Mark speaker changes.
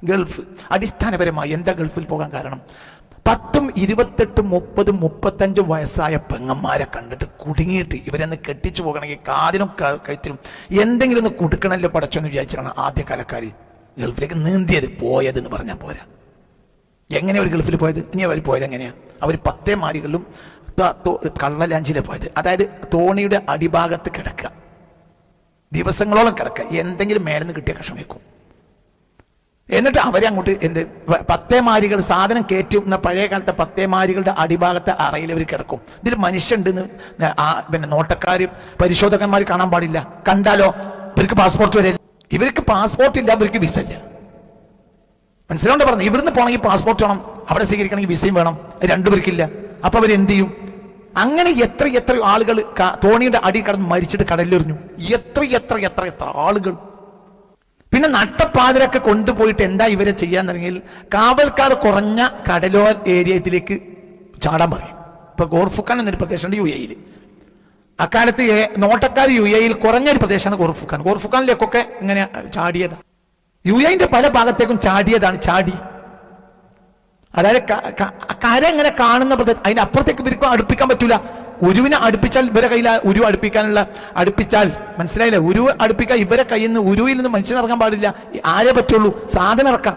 Speaker 1: Gulf അടിസ്ഥാനപരമായി എന്താ ഗൾഫിൽ പോകാൻ കാരണം? 10, 28, 30, 35 വയസ്സായ പെങ്ങന്മാരെ കണ്ടിട്ട് കുടുങ്ങിയിട്ട് ഇവരെന്ന് കെട്ടിച്ചു പോകണമെങ്കിൽ കാതിനും കഴുത്തിനും എന്തെങ്കിലും ഒന്ന് കൊടുക്കണമല്ലോ പടച്ചോന്ന് വിചാരിച്ചാണ് ആദ്യകാലക്കാർ ഗൾഫിലേക്ക് നീന്തിയത് പോയതെന്ന് പറഞ്ഞാൽ പോരാ. എങ്ങനെയാ അവർ ഗൾഫിൽ പോയത്? ഇനി അവർ പോയത് എങ്ങനെയാ? അവർ 10 മാരികളിലും കള്ളലാഞ്ചിലെ പോയത്. അതായത് തോണിയുടെ അടിഭാഗത്ത് കിടക്കുക, ദിവസങ്ങളോളം കിടക്കുക, എന്തെങ്കിലും മേലെന്ന് കിട്ടിയ കഷ്ണം വെക്കും. എന്നിട്ട് അവരെ അങ്ങോട്ട് 10 മാരികൾ സാധനം കയറ്റുന്ന പഴയ കാലത്തെ 10 മാരികളുടെ അടിഭാഗത്തെ അറയിൽ അവർ കിടക്കും. ഇതിൽ മനുഷ്യണ്ടെന്ന് പിന്നെ നോട്ടക്കാർ പരിശോധകന്മാർ കാണാൻ പാടില്ല. കണ്ടാലോ ഇവർക്ക് പാസ്പോർട്ട് വരെ, ഇവർക്ക് പാസ്പോർട്ട് ഇല്ല, ഇവർക്ക് വിസ ഇല്ല. മനസ്സിലാണ്ട് പറഞ്ഞു, ഇവിടുന്ന് പോകണമെങ്കിൽ പാസ്പോർട്ട് വേണം, അവിടെ സ്വീകരിക്കണമെങ്കിൽ വിസയും വേണം, രണ്ടുപേർക്കില്ല. അപ്പൊ അവരെന്ത് ചെയ്യും? അങ്ങനെ എത്ര ആളുകൾ തോണിയുടെ അടി കടന്ന് മരിച്ചിട്ട് കടലിലെറിഞ്ഞു. എത്ര ആളുകൾ. പിന്നെ നട്ടപ്പാതിരൊക്കെ കൊണ്ടുപോയിട്ട് എന്താ ഇവരെ ചെയ്യാൻ തുടങ്ങിയാൽ കാവൽക്കാർ കുറഞ്ഞ കടലോര ഏരിയയിലേക്ക് ചാടാൻ പറയും. ഇപ്പൊ ഗോർഫുഖാൻ എന്നൊരു പ്രദേശമുണ്ട് UAE-യിൽ. അക്കാലത്ത് നോട്ടക്കാർ UAE-യിൽ കുറഞ്ഞൊരു പ്രദേശമാണ് ഗോർഫുഖാൻ. ഗോർഫുഖാനിലേക്കൊക്കെ ഇങ്ങനെ ചാടിയതാണ്. UAE-ന്റെ പല ഭാഗത്തേക്കും ചാടിയതാണ്. അതായത് കര ഇങ്ങനെ കാണുന്ന പ്രദേശം, അതിന്റെ അപ്പുറത്തേക്ക് ഇവർക്ക് അടുപ്പിക്കാൻ പറ്റൂല. ഉരുവിനെ അടുപ്പിച്ചാൽ ഇവരെ കയ്യിൽ ഉരു അടുപ്പിച്ചാൽ മനസ്സിലായില്ലേ? ഉരു അടുപ്പിക്കാൻ ഇവരെ കയ്യിൽ നിന്ന്, ഉരുവിൽ നിന്ന് മനുഷ്യനിറങ്ങാൻ പാടില്ല. ആരേ പറ്റുള്ളൂ? സാധനം ഇറക്കാം.